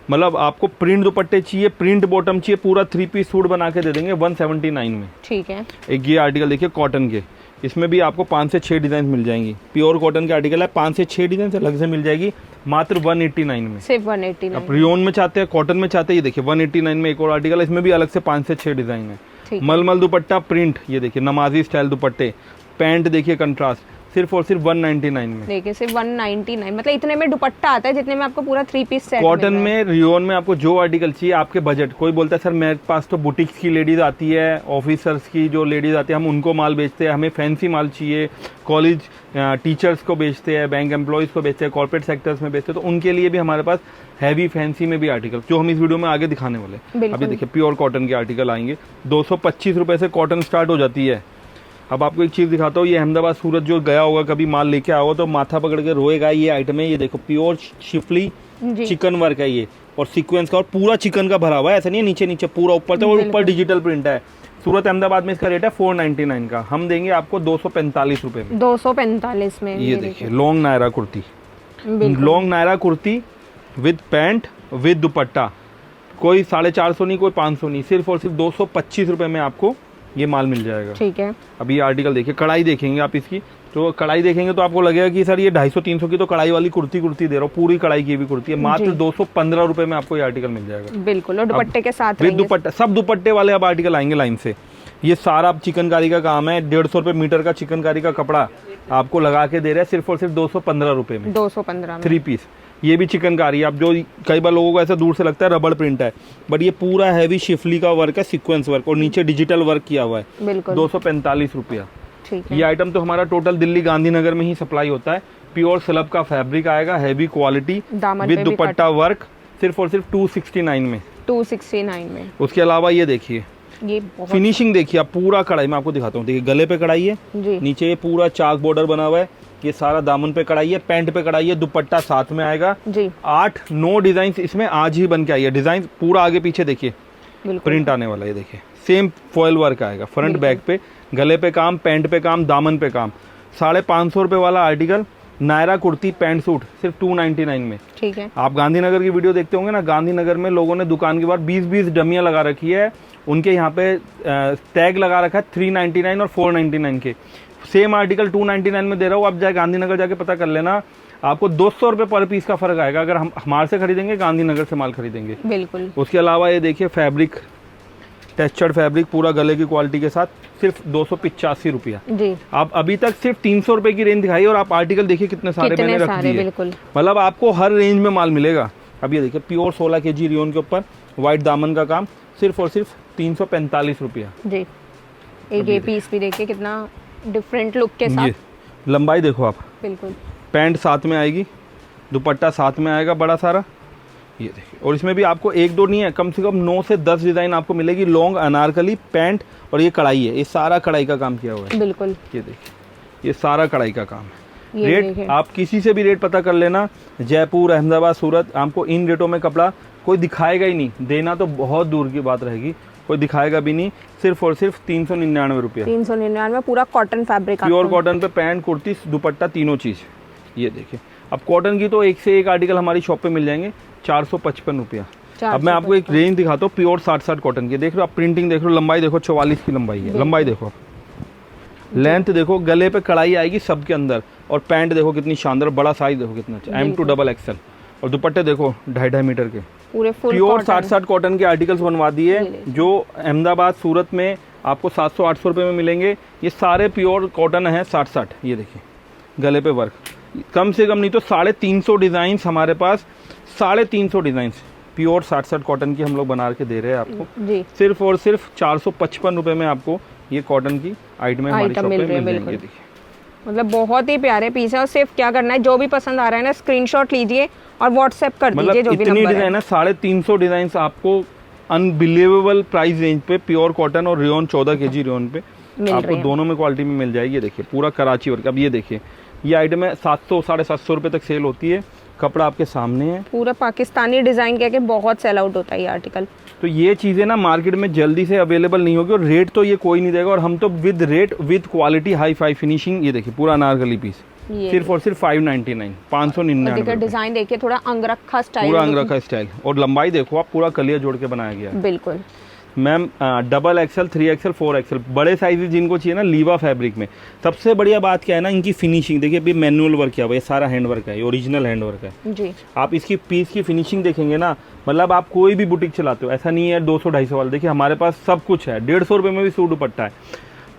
मतलब आपको प्रिंट दुपट्टे चाहिए, प्रिंट बॉटम चाहिए, पूरा 3 पीस सूट बना के दे देंगे 179 में। ठीक है, एक ये आर्टिकल देखिए कॉटन के, इसमें भी आपको 5 से 6 डिजाइन मिल जाएंगी। प्योर कॉटन के आर्टिकल है, 5 से 6 डिजाइन अलग से मिल जाएगी मात्र 189 में। सिर्फ 189। आप रियोन में चाहते हैं, कॉटन में चाहते हैं, ये देखिए 189 में एक और आर्टिकल है, इसमें भी अलग से 5 से 6 डिजाइन है। मलमल दुपट्टा प्रिंट, ये देखिए नमाजी स्टाइल दुपट्टे, पैंट देखिए कंट्रास्ट, सिर्फ और सिर्फ 199 में। देखिए सिर्फ 199, मतलब इतने में दुपट्टा आता है जितने में आपको पूरा 3 पीस सेट। कॉटन में रियोन में आपको जो आर्टिकल चाहिए आपके बजट। कोई बोलता है सर मेरे पास तो बुटीक्स की लेडीज आती है, ऑफिसर्स की जो लेडीज आती है हम उनको माल बेचते हैं, हमें फैंसी माल चाहिए, कॉलेज टीचर्स को बेचते हैं, बैंक एम्प्लॉयज़ को बेचते हैं, कॉर्पोरेट सेक्टर्स में बेचते हैं, तो उनके लिए भी हमारे पास हैवी फैंसी में भी आर्टिकल जो हम इस वीडियो में आगे दिखाने वाले। अभी देखिए प्योर कॉटन के आर्टिकल आएंगे, 225 रुपये से कॉटन स्टार्ट हो जाती है। अब आपको एक चीज़ दिखाता हूँ, ये अहमदाबाद सूरत जो गया होगा कभी माल लेके आया होगा तो माथा पकड़ के रोएगा। ये आइटम है, ये देखो प्योर शिफली चिकन वर्क है ये, और सीक्वेंस का, और पूरा चिकन का भरा हुआ है, ऐसा नहीं है नीचे नीचे पूरा ऊपर तक, और ऊपर डिजिटल प्रिंट है। सूरत अहमदाबाद में इसका रेट है 499 का, हम देंगे आपको 245 रुपये में। 245 में ये देखिए long Naira kurti, long Naira kurti with pant with dupatta, कोई 450 नहीं, कोई 500 नहीं, सिर्फ और सिर्फ 225 रुपये में आपको ये माल मिल जाएगा। ठीक है, अभी ये आर्टिकल देखिए, कढ़ाई देखेंगे आप इसकी, तो कढ़ाई देखेंगे तो आपको लगेगा कि सर ये 250-300 की तो कढ़ाई वाली कुर्ती दे रहा हूँ, पूरी कढ़ाई की भी कुर्ती है, मात्र 215 रुपये में आपको ये आर्टिकल मिल जाएगा। बिल्कुल, और दुपट्टे के साथ विद दुपट्टा, सब दुपट्टे वाले अब आर्टिकल आएंगे लाइन से। ये सारा चिकनकारी का काम है, 150 रुपये मीटर का चिकनकारी का कपड़ा आपको लगा के दे रहा है सिर्फ और सिर्फ 215 रुपये में, 215 में 3 पीस। ये भी चिकनकारी, आप जो कई बार लोगों को ऐसा दूर से लगता है रबड़ प्रिंट है, बट ये पूरा हैवी शिफली का वर्क है, सीक्वेंस वर्क, और नीचे डिजिटल वर्क किया हुआ है। बिल्कुल 245 रुपया। ठीक है, ये आइटम तो हमारा टोटल दिल्ली गांधीनगर में ही सप्लाई होता है। प्योर स्लब का फैब्रिक आएगा, heavy quality with dupatta work, सिर्फ और सिर्फ 269 में। 269 में। उसके अलावा ये देखिए, ये बहुत फिनिशिंग देखिए आप, पूरा कढ़ाई मैं आपको दिखाता हूँ। देखिए गले पे कढ़ाई है, जी नीचे ये पूरा चाक बॉर्डर बना हुआ है, ये सारा दामन पे कढ़ाई है, पैंट पे कढ़ाई है, दुपट्टा साथ में आएगा। जी 8-9 डिजाइन इसमें आज ही बन के आई है। डिजाइन पूरा आगे पीछे देखिए बिल्कुल प्रिंट आने वाला है, देखिए सेम फॉयल वर्क आएगा, फ्रंट बैक पे, गले पे काम, पैंट पे काम, दामन पे काम। 550 रुपये वाला article Naira kurti pant suit सिर्फ 299 में। ठीक है। आप गांधीनगर की वीडियो देखते होंगे ना, गांधीनगर में लोगों ने दुकान के बाहर 20-20 डमियाँ लगा रखी है, उनके यहाँ पे टैग लगा रखा है 399 और 499 के। सेम आर्टिकल 299 में दे रहा हूँ, आप जाए गांधीनगर जाके पता कर लेना, आपको 200 रुपये पर पीस का फर्क आएगा अगर हम हमारे से खरीदेंगे, गांधीनगर से माल खरीदेंगे। बिल्कुल। उसके अलावा ये देखिए फैब्रिक, टेक्सचर्ड फैब्रिक पूरा गले की क्वालिटी के साथ, सिर्फ 285 रुपया। जी आप अभी तक सिर्फ 300 रुपये की रेंज दिखाई और आप आर्टिकल देखिए कितने सारे मैंने रख दिए। बिल्कुल। मतलब आपको हर रेंज में माल मिलेगा। अब ये देखिए प्योर 16 kg रियोन के ऊपर वाइट दामन का काम, सिर्फ और सिर्फ 345 रुपया। जी एक ये पीस भी देखिए कितना डिफरेंट लुक के साथ। ये लंबाई देखो आप, बिल्कुल। पैंट साथ में आएगी, दुपट्टा साथ में आएगा बड़ा सारा, ये देखिए। और इसमें भी आपको 1-2 नहीं है, कम से कम 9 से 10 डिज़ाइन आपको मिलेगी। लॉन्ग अनारकली पैंट और ये कढ़ाई है, ये सारा कढ़ाई का काम किया हुआ है। बिल्कुल। ये देखिए ये सारा कढ़ाई का काम है। ये रेट आप किसी से भी रेट पता कर लेना, जयपुर, अहमदाबाद, सूरत, आपको इन रेटों में कपड़ा कोई दिखाएगा ही नहीं, देना तो बहुत दूर की बात रहेगी, कोई दिखाएगा भी नहीं। सिर्फ और सिर्फ 399 रुपया। 399 पूरा कॉटन फैब्रिक, प्योर कॉटन पे पैंट, कुर्ती, दुपट्टा, तीनों चीज़। ये देखिए अब कॉटन की तो एक से एक आर्टिकल हमारी शॉप पे मिल जाएंगे, 455 रुपया। अब मैं आपको एक रेंज दिखाता हूँ प्योर 60-60 कॉटन की। देख रहे हो आप, प्रिंटिंग देख रहे हो, लंबाई देखो 44 की लंबाई है। लंबाई देखो आप, लेंथ देखो, गले पे कढ़ाई आएगी सबके अंदर, और पैंट देखो कितनी शानदार, बड़ा साइज देखो कितना अच्छा, M2 डबल XL, और दुपट्टे देखो 2.5 मीटर के पूरे फुल प्योर 60-60 कॉटन के आर्टिकल्स बनवा दिए, जो अहमदाबाद, सूरत में आपको 700-800 रुपये में मिलेंगे। ये सारे प्योर कॉटन है 60-60। ये देखिए गले पे वर्क, कम से कम नहीं तो 350 डिज़ाइंस हमारे पास, 350 डिज़ाइंस प्योर 60-60 कॉटन की हम लोग बना के दे रहे हैं आपको। जी सिर्फ और सिर्फ 455 रुपये में आपको ये कॉटन की आइटमें हमारी शॉप पे मिल जाएंगी। देखिए मतलब बहुत ही प्यारे पीस है, और सिर्फ क्या करना है, जो भी पसंद आ रहा है ना स्क्रीनशॉट लीजिए और व्हाट्सएप कर दीजिए। मतलब जो भी इतनी नंबर डिज़ाइन है, 350 डिज़ाइन आपको अनबिलीवेबल प्राइस रेंज पे, प्योर कॉटन और रियोन 14 kg रियोन पे आपको दोनों में क्वालिटी में मिल जाएगी। ये देखिए पूरा कराची वर्क। अब ये देखिए ये आइटम है 700-750 रुपये तक सेल होती है, कपड़ा आपके सामने है। पूरा पाकिस्तानी डिज़ाइन कह के बहुत सेल आउट होता है ये आर्टिकल। तो ये चीज़ें ना मार्केट में जल्दी से अवेलेबल नहीं होगी, और रेट तो ये कोई नहीं देगा, और हम तो with rate with quality hi fi finishing. ये देखिए पूरा अनारकली पीस सिर्फ और सिर्फ 599, 599। डिजाइन देखिए थोड़ा अंगरखा स्टाइल, पूरा अंगरखा स्टाइल, और लंबाई देखो आप, पूरा कलिया जोड़ के बनाया गया है। बिल्कुल ma'am double XL, 3XL, 4XL बड़े साइजेस जिनको चाहिए ना लीवा फैब्रिक में। सबसे बढ़िया बात क्या है ना, इनकी फिनिशिंग देखिए, अभी मैनुअल वर्क किया हुआ है, सारा हैंड वर्क है, ओरिजिनल हैंड वर्क है जी। आप इसकी पीस की फिनिशिंग देखेंगे ना, मतलब आप कोई भी बुटीक चलाते हो, ऐसा नहीं है 200-250 वाला। देखिए हमारे पास सब कुछ है, 150 रुपये में भी सूट दुपट्टा है,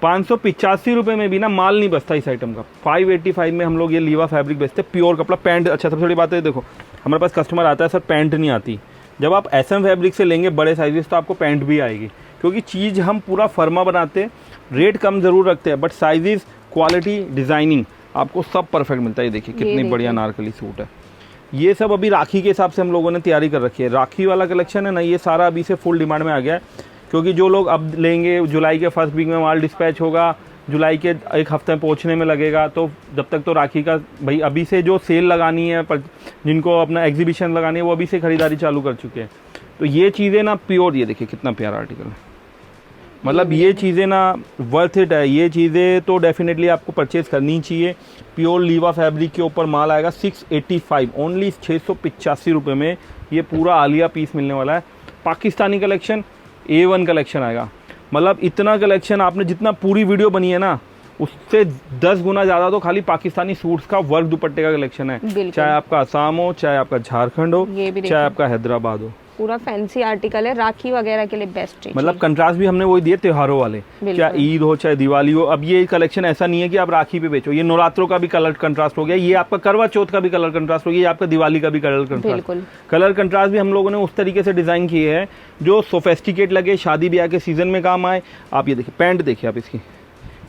585 रुपये में भी ना माल नहीं बचता इस आइटम का। 585 में हम लोग ये लीवा फैब्रिक बेचते हैं, प्योर कपड़ा। पैंट अच्छा, सबसे बड़ी बात है देखो, हमारे पास कस्टमर आता है सर पैंट नहीं आती, जब आप SM फैब्रिक से लेंगे बड़े साइजेस तो आपको पैंट भी आएगी, क्योंकि चीज़ हम पूरा फर्मा बनाते हैं, रेट कम ज़रूर रखते हैं, बट साइजेस, क्वालिटी, डिज़ाइनिंग आपको सब परफेक्ट मिलता है। देखिए कितनी बढ़िया अनारकली सूट है। ये सब अभी राखी के हिसाब से हम लोगों ने तैयारी कर रखी है। राखी वाला कलेक्शन है ना, ये सारा अभी से फुल डिमांड में आ गया है, क्योंकि जो लोग अब लेंगे, जुलाई के फर्स्ट वीक में माल डिस्पैच होगा, जुलाई के एक हफ्ते में पहुंचने में लगेगा, तो जब तक तो राखी का भाई अभी से जो सेल लगानी है, जिनको अपना एग्जीबिशन लगानी है, वो अभी से खरीदारी चालू कर चुके हैं। तो ये चीज़ें ना प्योर, ये देखिए कितना प्यारा आर्टिकल है, मतलब ये चीज़ें ना वर्थ इट है। ये चीज़ें तो डेफिनेटली आपको परचेज करनी चाहिए। प्योर लीवा फैब्रिक के ऊपर माल आएगा 685, ओनली 685 रुपये में ये पूरा आलिया पीस मिलने वाला है। पाकिस्तानी कलेक्शन A1 कलेक्शन आएगा, मतलब इतना कलेक्शन आपने जितना पूरी वीडियो बनी है ना, उससे 10 गुना ज़्यादा तो खाली पाकिस्तानी सूट्स का वर्क दुपट्टे का कलेक्शन है। चाहे आपका असम हो, चाहे आपका झारखंड हो, चाहे आपका हैदराबाद हो, पूरा फैंसी आर्टिकल है, राखी वगैरह के लिए बेस्ट है। मतलब कंट्रास्ट भी हमने वही दिए त्योहारों वाले, चाहे ईद हो चाहे दिवाली हो। अब ये कलेक्शन ऐसा नहीं है कि आप राखी पे बेचो, ये नवरात्रों का भी कलर कंट्रास्ट हो गया, ये आपका करवा चौथ का भी कलर कंट्रास्ट हो गया, ये आपका दिवाली का भी कलर कंट्रास्ट। कलर कंट्रास्ट भी हम लोगों ने उस तरीके से डिज़ाइन किए हैं जो सोफेस्टिकेट लगे, शादी ब्याह के सीजन में काम आए। आप ये देखिए पैंट देखिए आप इसकी,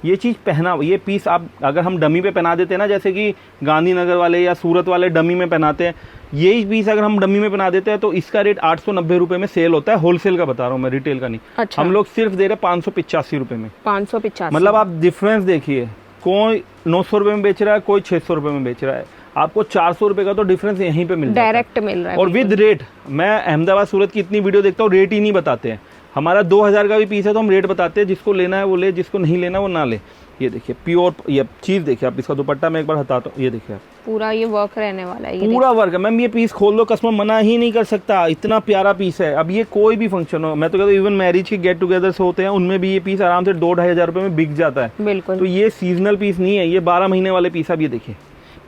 ये चीज़ पहना, ये पीस आप अगर हम डमी पे पहना देते हैं ना, जैसे कि गांधीनगर वाले या सूरत वाले डमी में पहनाते हैं, यही पीस अगर हम डमी में पहना देते हैं तो इसका रेट 890 रुपये में सेल होता है। होलसेल का बता रहा हूँ मैं, रिटेल का नहीं। अच्छा। हम लोग सिर्फ दे रहे हैं 585 रुपये में। 585, मतलब आप डिफरेंस देखिए, कोई 900 रुपये में बेच रहा है, कोई 600 रुपये में बेच रहा है, आपको 400 रुपये का तो डिफरेंस यहीं पे मिल जाता है, डायरेक्ट मिल रहा है। और विद रेट। मैं अहमदाबाद सूरत की इतनी वीडियो देखता हूँ, रेट ही नहीं बताते हैं। हमारा 2000 का भी पीस है तो हम रेट बताते हैं, जिसको लेना है वो ले, जिसको नहीं लेना वो ना ले। ये देखिए प्योर, ये चीज़ देखिए आप, इसका दुपट्टा मैं एक बार हटाता हूँ, ये देखिए आप, पूरा ये वर्क रहने वाला है, ये पूरा वर्क है मैम। ये पीस खोल दो, कस्टमर मना ही नहीं कर सकता, इतना प्यारा पीस है। अब ये कोई भी फंक्शन हो, मैं तो कहता हूँ इवन मैरिज के गेट टुगेदर्स होते हैं उनमें भी ये पीस आराम से 2-2.5 हज़ार रुपये में बिक जाता है। बिल्कुल। तो ये सीजनल पीस नहीं है, ये 12 महीने वाले पीस। अब ये देखिए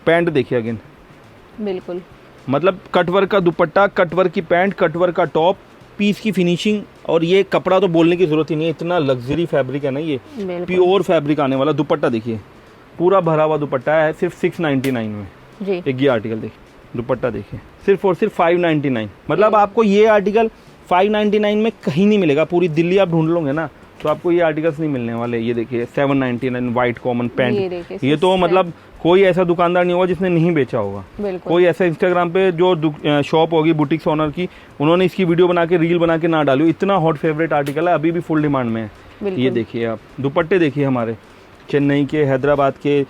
पैंट देखिए अगेन, बिल्कुल मतलब कटवर्क का दुपट्टा, कटवर्क की पैंट, कटवर्क का टॉप, पीस की फिनिशिंग, और ये कपड़ा तो बोलने की जरूरत ही नहीं है, इतना लग्जरी फैब्रिक है ना, ये प्योर फैब्रिक आने वाला। दुपट्टा देखिए पूरा भरा हुआ दुपट्टा है, सिर्फ 699 में जी। एक ये आर्टिकल देखिए, दुपट्टा देखिए सिर्फ और सिर्फ 599। मतलब आपको ये आर्टिकल 599 में कहीं नहीं मिलेगा, पूरी दिल्ली आप ढूंढ लोगे ना तो आपको ये आर्टिकल्स नहीं मिलने वाले। ये देखिए 799 वाइट कॉमन पैंट, ये तो मतलब कोई ऐसा दुकानदार नहीं होगा जिसने नहीं बेचा होगा। कोई ऐसा इंस्टाग्राम पे जो शॉप होगी बुटीक्स ओनर की, उन्होंने इसकी वीडियो बना के रील बना के ना डाली। इतना हॉट फेवरेट आर्टिकल है, अभी भी फुल डिमांड में है। ये देखिए आप दुपट्टे देखिए हमारे, चेन्नई के, हैदराबाद के,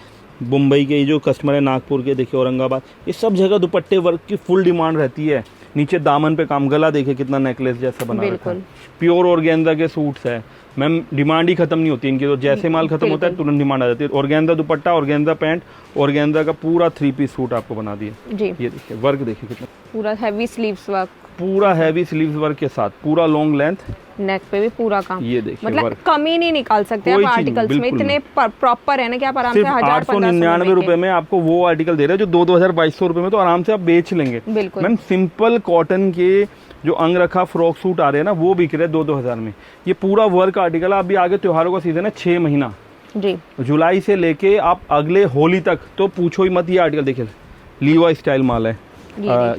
मुंबई के, ये जो कस्टमर है नागपुर के, देखिए औरंगाबाद, ये सब जगह दुपट्टे वर्क की फुल डिमांड रहती है। नीचे दामन पे काम, गला देखिए कितना नेकलेस जैसा बना रखा है। प्योर ऑर्गेन्जा के सूट्स है मैम, डिमांड ही खत्म नहीं होती इनकी, तो जैसे माल खत्म होता है तुरंत डिमांड आ जाती है। ऑर्गेन्जा दुपट्टा, ऑर्गेन्जा पैंट, ऑर्गेन्जा का पूरा 3 पीस सूट आपको बना दिया जी। ये देखिए वर्क देखिए कितना, पूरा हैवी स्लीव्स वर्क, पूरा हैवी स्लीव्स वर्क के साथ, पूरा लॉन्ग लेंथ, नेक पे भी पूरा काम। ये देखिए मतलब कमी नहीं निकाल सकते आप आर्टिकल्स में, इतने प्रॉपर है ना कि आप आराम से 1099 रुपए में आपको वो आर्टिकल दे रहे हैं जो 2200 रुपए में तो आराम से आप बेच लेंगे। मैम सिंपल कॉटन के जो अंगरखा फ्रॉक सूट आ रहे हैं ना, वो बिक रहे हैं 2-2 हज़ार में। ये पूरा वर्क आर्टिकल, अभी आगे त्योहारों का सीजन है, 6 महीना जी, जुलाई से लेके आप अगले होली तक तो पूछो ही मत। ये आर्टिकल देखिए लीवा स्टाइल माल है,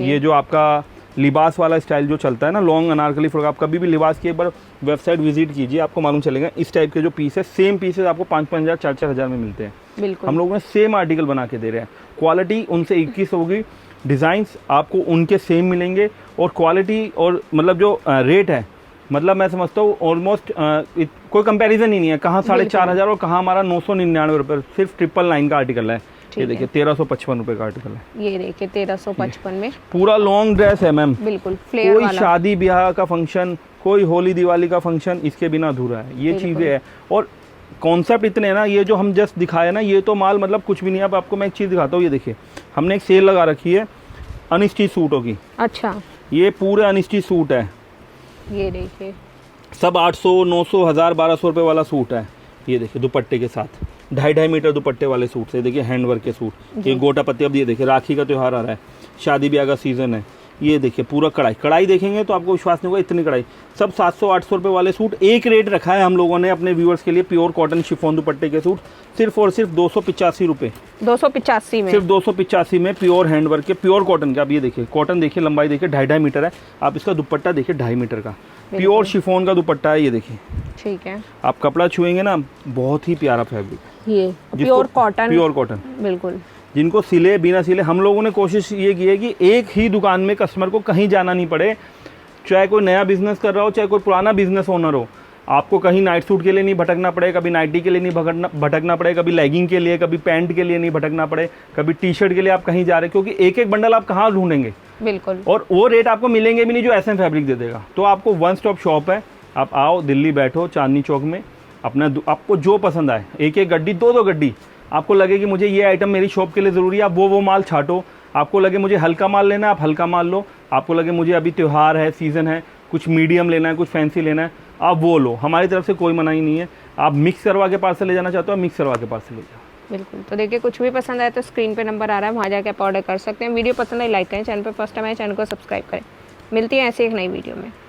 ये जो आपका लिबास वाला स्टाइल जो चलता है ना, लॉन्ग अनारकली फ्रॉक, आप कभी भी लिबास की एक बार वेबसाइट विजिट कीजिए, आपको मालूम चलेगा। इस टाइप के जो पीस है, सेम पीसेस आपको 5-5 हज़ार 4-4 हज़ार में मिलते हैं। हम लोगों ने सेम आर्टिकल बना के दे रहे हैं, क्वालिटी उनसे 21 होगी, डिज़ाइंस आपको उनके सेम मिलेंगे, और क्वालिटी और मतलब जो रेट है, मतलब मैं समझता हूँ ऑलमोस्ट कोई कंपैरिजन ही नहीं है, कहाँ 4,500 और कहाँ हमारा 999 रुपये, सिर्फ 999 का आर्टिकल है। ये देखिए 1355 रुपए का आर्टिकल है, ये देखिए 1355 में पूरा लॉन्ग ड्रेस है मैम, बिल्कुल फ्लेयर वाला। कोई शादी ब्याह का फंक्शन, कोई होली दिवाली का फंक्शन इसके बिना अधूरा है। ये चीज़ें है, और कॉन्सेप्ट इतने हैं ना, ये जो हम जस्ट दिखाए ना, ये तो माल मतलब कुछ भी नहीं है। अब आपको मैं एक चीज़ दिखाता हूँ, ये देखिए हमने एक सेल लगा रखी है अनस्टिच सूटों की। अच्छा, ये पूरे अनस्टिच सूट है, ये देखिए सब 800, 900, 1000, 1200 रुपये वाला सूट है। ये देखिए दुपट्टे के साथ 2.5 मीटर दुपट्टे वाले सूट से, देखिए हैंडवर्क के सूट, ये गोटा पत्ती। अब ये देखिए राखी का त्यौहार आ रहा है, शादी ब्याह का सीजन है, ये देखिए पूरा कढ़ाई देखेंगे तो आपको विश्वास नहीं होगा, इतनी कढ़ाई। सब 700-800 रुपये वाले सूट। एक रेट रखा है हम लोगों ने अपने व्यूअर्स के लिए, प्योर कॉटन शिफॉन दुपट्टे के सूट सिर्फ और सिर्फ 285 रुपये, 285 में, सिर्फ 285 में प्योर हैंडवर्क के, प्योर कॉटन के। आप ये देखिए कॉटन देखिए, लंबाई देखिए 2.5 मीटर है, आप इसका दुपट्टा देखिए 2.5 मीटर का प्योर शिफॉन का दुपट्टा है। ये देखिए ठीक है, आप कपड़ा छुएंगे ना, बहुत ही प्यारा फैब्रिक, ये प्योर कॉटन, प्योर कॉटन बिल्कुल। जिनको सिले बिना सिले, हम लोगों ने कोशिश ये की है कि एक ही दुकान में कस्टमर को कहीं जाना नहीं पड़े, चाहे कोई नया बिजनेस कर रहा हो, चाहे कोई पुराना बिजनेस ओनर हो, आपको कहीं नाइट सूट के लिए नहीं भटकना पड़े, कभी नाइटी के लिए नहीं भटकना पड़े, कभी लेगिंग के लिए, कभी पैंट के लिए नहीं भटकना पड़े, कभी टी शर्ट के लिए आप कहीं जा रहे, क्योंकि एक एक बंडल आप कहाँ ढूंढेंगे, बिल्कुल, और वो रेट आपको मिलेंगे भी नहीं जो SM फैब्रिक दे देगा। तो आपको वन स्टॉप शॉप है, आप आओ दिल्ली, बैठो चांदनी चौक में, अपना आपको जो पसंद आए, एक एक गड्डी, 2-2 गड्डी, आपको लगे कि मुझे ये आइटम मेरी शॉप के लिए ज़रूरी है, आप वो माल छाटो। आपको लगे मुझे हल्का माल लेना है, आप हल्का माल लो। आपको लगे मुझे अभी त्यौहार है, सीज़न है, कुछ मीडियम लेना है, कुछ फैंसी लेना है, आप वो लो। हमारी तरफ से कोई मनाही नहीं है। आप मिक्स करवा के पार्सल ले जाना चाहते हो, मिक्स करवा के पार्सल ले जाओ। बिल्कुल। तो देखिए कुछ भी पसंद आए तो स्क्रीन पे नंबर आ रहा है, वहाँ जाके आप ऑर्डर कर सकते हैं। वीडियो पसंद आई लाइक करें, चैनल पर फर्स्ट टाइम आए चैनल को सब्सक्राइब करें। मिलती है ऐसे एक नई वीडियो में।